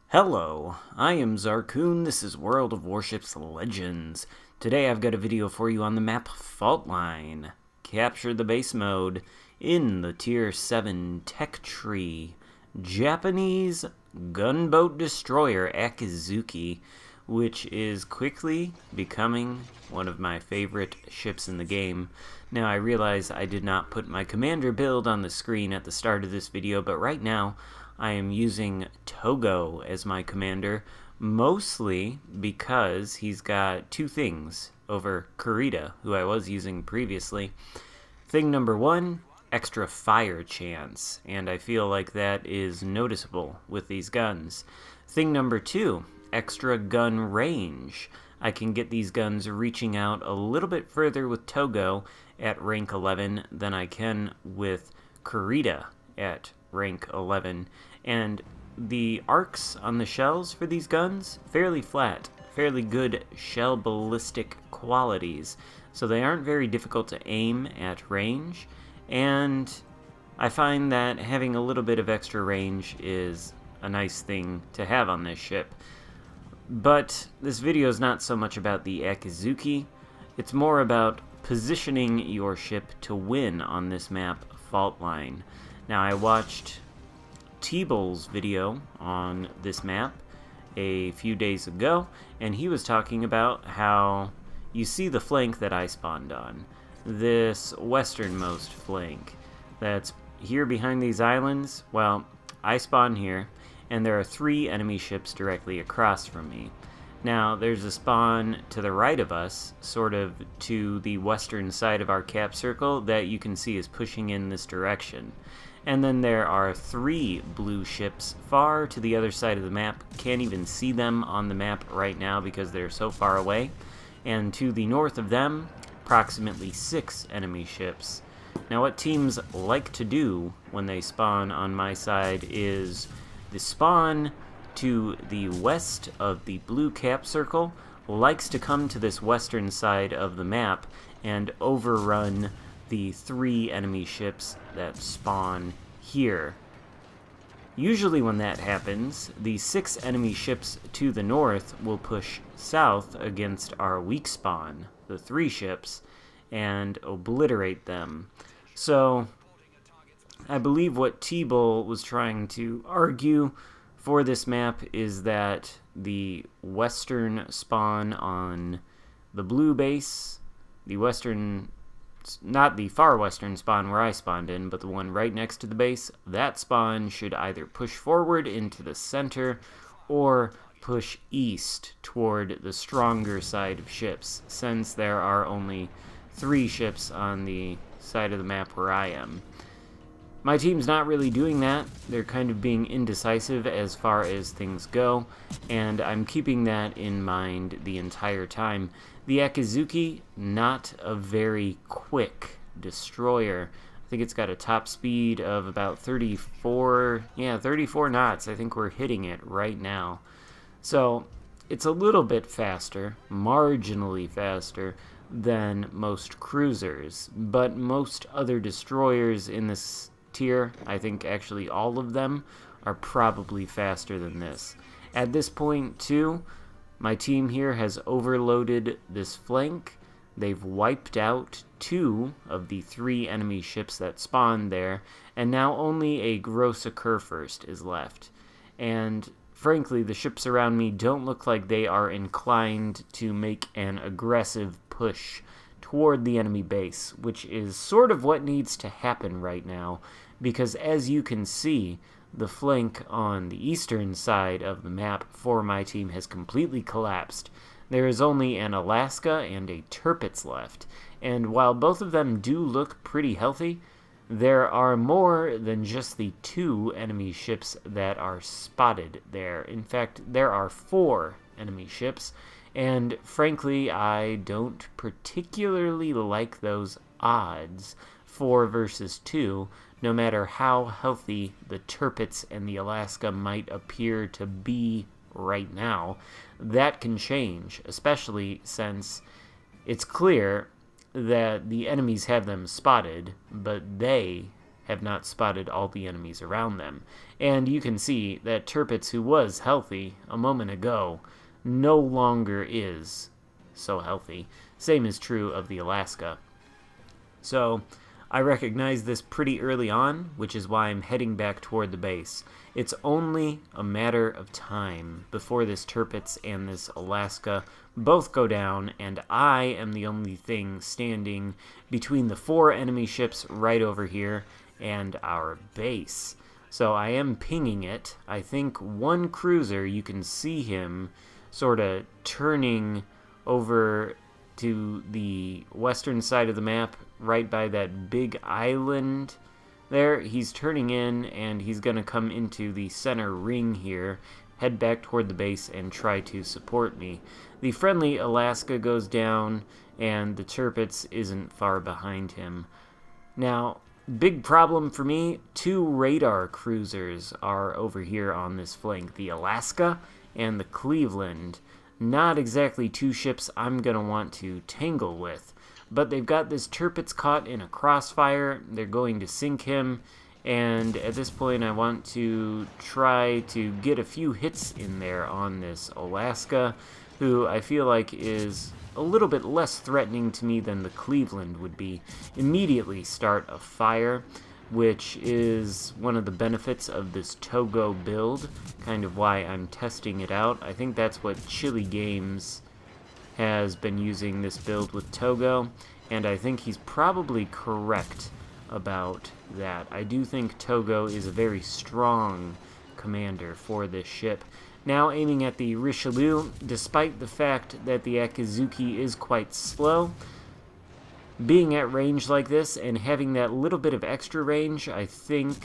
Hello, I am Xarkun. This is World of Warships Legends. Today I've got a video for you on the map Fault Line. Capture the base mode in the Tier 7 Tech Tree. Japanese gunboat destroyer Akizuki, which is quickly becoming one of my favorite ships in the game. Now I realize I did not put my commander build on the screen at the start of this video, but right now I am using Togo as my commander, mostly because he's got two things over Kurita, who I was using previously. Thing number one, extra fire chance, and I feel like that is noticeable with these guns. Thing number two, extra gun range. I can get these guns reaching out a little bit further with Togo at rank 11 than I can with Kurita at rank 11, and the arcs on the shells for these guns, fairly flat, fairly good shell ballistic qualities, so they aren't very difficult to aim at range, and I find that having a little bit of extra range is a nice thing to have on this ship. But this video is not so much about the Akizuki, it's more about positioning your ship to win on this map, Fault Line. Now, I watched T-Bull's video on this map a few days ago, and he was talking about how you see the flank that I spawned on, this westernmost flank that's here behind these islands. Well, I spawn here, and there are 3 enemy ships directly across from me. Now, there's a spawn to the right of us, sort of to the western side of our cap circle, that you can see is pushing in this direction. And then there are 3 blue ships far to the other side of the map. Can't even see them on the map right now because they're so far away. And to the north of them, approximately 6 enemy ships. Now, what teams like to do when they spawn on my side is the spawn to the west of the blue cap circle likes to come to this western side of the map and overrun the 3 enemy ships that spawn here. Usually when that happens, the 6 enemy ships to the north will push south against our weak spawn, the 3 ships, and obliterate them. So I believe what T-Bull was trying to argue for this map is that the western spawn on the blue base, the western, not the far western spawn where I spawned in, but the one right next to the base, that spawn should either push forward into the center or push east toward the stronger side of ships, since there are only 3 ships on the side of the map where I am. My team's not really doing that. They're kind of being indecisive as far as things go, and I'm keeping that in mind the entire time. The Akizuki, not a very quick destroyer. I think it's got a top speed of about 34 knots. I think we're hitting it right now. So it's a little bit faster, marginally faster, than most cruisers, but most other destroyers in this tier, I think actually all of them, are probably faster than this. At this point too, my team here has overloaded this flank. They've wiped out 2 of the 3 enemy ships that spawned there, and now only a Grosse Kurfürst is left. And frankly, the ships around me don't look like they are inclined to make an aggressive push toward the enemy base, which is sort of what needs to happen right now, because as you can see, the flank on the eastern side of the map for my team has completely collapsed. There is only an Alaska and a Tirpitz left, and while both of them do look pretty healthy, there are more than just the 2 enemy ships that are spotted there. In fact, there are 4 enemy ships, and frankly, I don't particularly like those odds, 4 versus 2, no matter how healthy the Tirpitz and the Alaska might appear to be right now. That can change, especially since it's clear that the enemies have them spotted, but they have not spotted all the enemies around them. And you can see that Tirpitz, who was healthy a moment ago, no longer is so healthy. Same is true of the Alaska. So I recognize this pretty early on, which is why I'm heading back toward the base. It's only a matter of time before this Tirpitz and this Alaska both go down, and I am the only thing standing between the 4 enemy ships right over here and our base. So I am pinging it. I think one cruiser, you can see him sort of turning over to the western side of the map, right by that big island there. He's turning in, and he's going to come into the center ring here, head back toward the base, and try to support me. The friendly Alaska goes down, and the Tirpitz isn't far behind him. Now, big problem for me, 2 radar cruisers are over here on this flank, the Alaska and the Cleveland. Not exactly 2 ships I'm going to want to tangle with, but they've got this Tirpitz caught in a crossfire. They're going to sink him, and at this point I want to try to get a few hits in there on this Alaska, who I feel like is a little bit less threatening to me than the Cleveland would be. Immediately start a fire, which is one of the benefits of this Togo build, kind of why I'm testing it out. I think that's what Chili Games has been using this build with Togo, and I think he's probably correct about that. I do think Togo is a very strong commander for this ship. Now aiming at the Richelieu, despite the fact that the Akizuki is quite slow, being at range like this and having that little bit of extra range, I think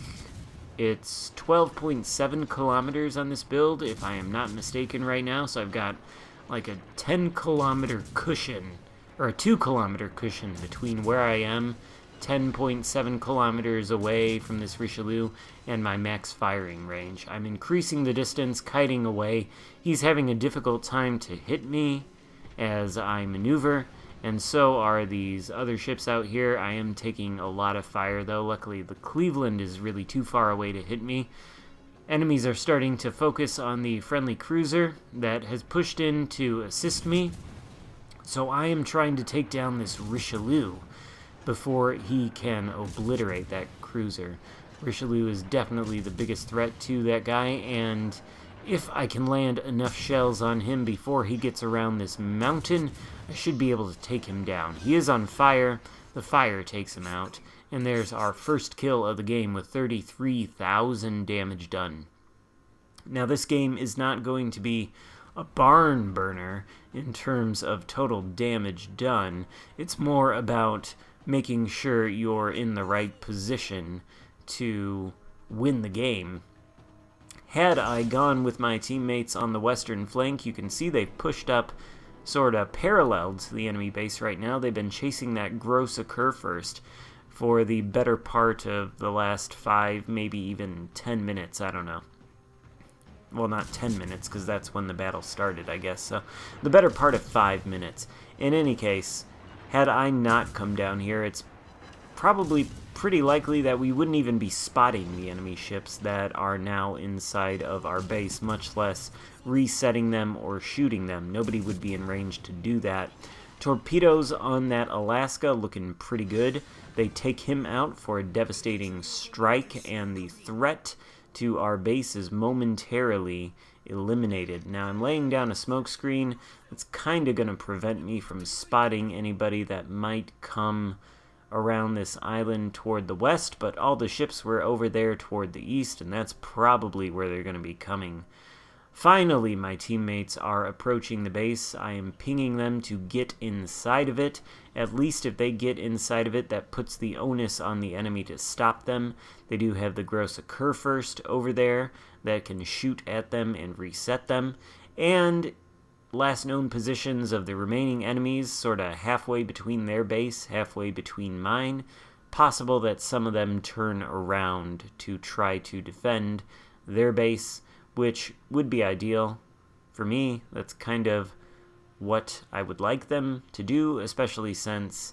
it's 12.7 kilometers on this build, if I am not mistaken right now, so I've got like a 10-kilometer cushion, or a 2-kilometer cushion between where I am, 10.7 kilometers away from this Richelieu, and my max firing range. I'm increasing the distance, kiting away. He's having a difficult time to hit me as I maneuver, and so are these other ships out here. I am taking a lot of fire, though. Luckily, the Cleveland is really too far away to hit me. Enemies are starting to focus on the friendly cruiser that has pushed in to assist me. So I am trying to take down this Richelieu before he can obliterate that cruiser. Richelieu is definitely the biggest threat to that guy, and if I can land enough shells on him before he gets around this mountain, I should be able to take him down. He is on fire. The fire takes him out. And there's our first kill of the game with 33,000 damage done. Now this game is not going to be a barn burner in terms of total damage done. It's more about making sure you're in the right position to win the game. Had I gone with my teammates on the western flank, you can see they've pushed up sort of parallel to the enemy base right now. They've been chasing that gross occur first for the better part of the last 5, maybe even 10 minutes, I don't know. Well, not 10 minutes, because that's when the battle started, I guess. So, the better part of 5 minutes. In any case, had I not come down here, it's probably pretty likely that we wouldn't even be spotting the enemy ships that are now inside of our base, much less resetting them or shooting them. Nobody would be in range to do that. Torpedoes on that Alaska looking pretty good. They take him out for a devastating strike, and the threat to our base is momentarily eliminated. Now I'm laying down a smoke screen that's kind of going to prevent me from spotting anybody that might come around this island toward the west, but all the ships were over there toward the east, and that's probably where they're going to be coming. Finally, my teammates are approaching the base. I am pinging them to get inside of it. At least if they get inside of it, that puts the onus on the enemy to stop them. They do have the gross occur first over there that can shoot at them and reset them. And last known positions of the remaining enemies, sort of halfway between their base, halfway between mine. Possible that some of them turn around to try to defend their base, which would be ideal. For me, that's kind of what I would like them to do, especially since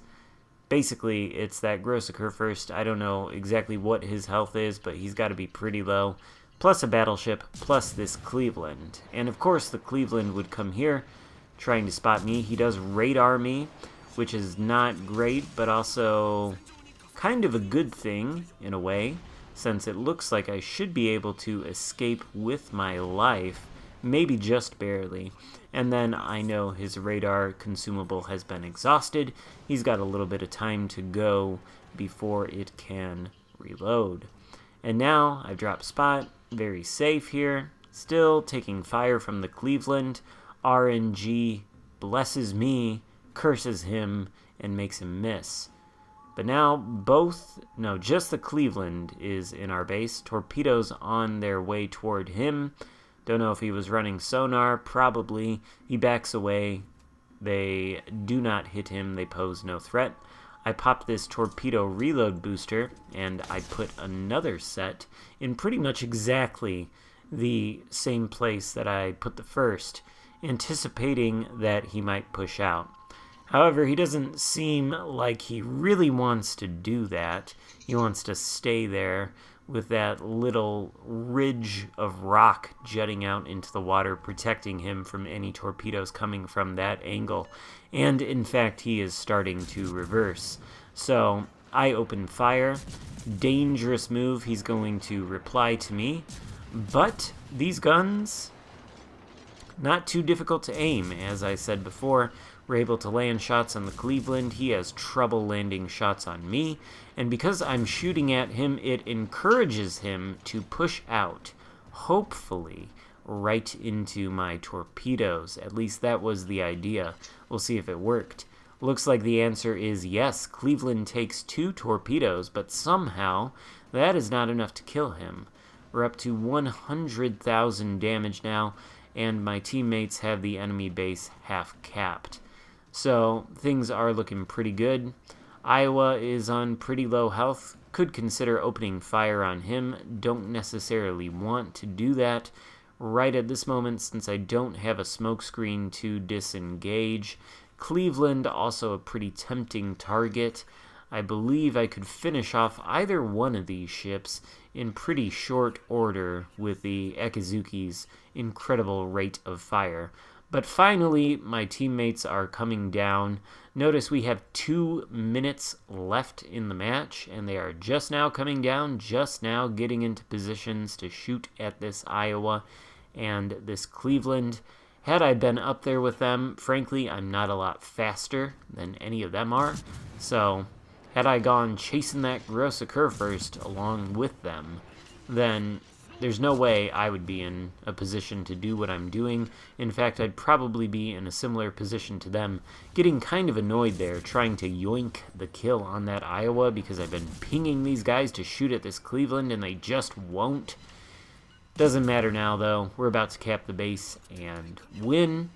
basically, it's that Xarkun first. I don't know exactly what his health is, but he's got to be pretty low. Plus a battleship, plus this Cleveland. And of course, the Cleveland would come here, trying to spot me. He does radar me, which is not great, but also kind of a good thing, in a way, since it looks like I should be able to escape with my life, maybe just barely. And then I know his radar consumable has been exhausted. He's got a little bit of time to go before it can reload. And now I've dropped spot, very safe here, still taking fire from the Cleveland. RNG blesses me, curses him, and makes him miss. But now just the Cleveland is in our base. Torpedoes on their way toward him. Don't know if he was running sonar, probably. He backs away. They do not hit him, they pose no threat. I popped this torpedo reload booster, and I put another set in pretty much exactly the same place that I put the first, anticipating that he might push out. However, he doesn't seem like he really wants to do that. He wants to stay there with that little ridge of rock jutting out into the water, protecting him from any torpedoes coming from that angle. And in fact, he is starting to reverse. So I open fire. Dangerous move. He's going to reply to me. But these guns, not too difficult to aim. As I said before, we're able to land shots on the Cleveland. He has trouble landing shots on me. And because I'm shooting at him, it encourages him to push out, hopefully, right into my torpedoes. At least that was the idea. We'll see if it worked. Looks like the answer is yes. Cleveland takes 2 torpedoes, but somehow that is not enough to kill him. We're up to 100,000 damage now, and my teammates have the enemy base half capped. So things are looking pretty good. Iowa is on pretty low health. Could consider opening fire on him. Don't necessarily want to do that right at this moment since I don't have a smokescreen to disengage. Cleveland, also a pretty tempting target. I believe I could finish off either one of these ships in pretty short order with the Akizuki's incredible rate of fire. But finally, my teammates are coming down. Notice we have 2 minutes left in the match, and they are just now coming down, just now getting into positions to shoot at this Iowa and this Cleveland. Had I been up there with them, frankly, I'm not a lot faster than any of them are. So, had I gone chasing that Xarkun first along with them, then there's no way I would be in a position to do what I'm doing. In fact, I'd probably be in a similar position to them, getting kind of annoyed there, trying to yoink the kill on that Iowa because I've been pinging these guys to shoot at this Cleveland and they just won't. Doesn't matter now, though. We're about to cap the base and win,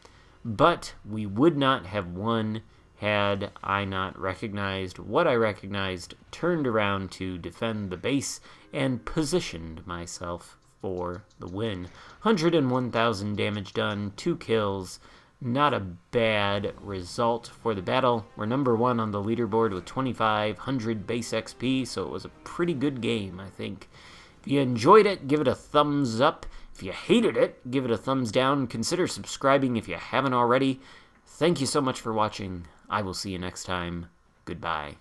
but we would not have won had I not recognized what I recognized, turned around to defend the base, and positioned myself for the win. 101,000 damage done, 2 kills, not a bad result for the battle. We're number 1 on the leaderboard with 2,500 base XP, so it was a pretty good game, I think. If you enjoyed it, give it a thumbs up. If you hated it, give it a thumbs down. Consider subscribing if you haven't already. Thank you so much for watching. I will see you next time. Goodbye.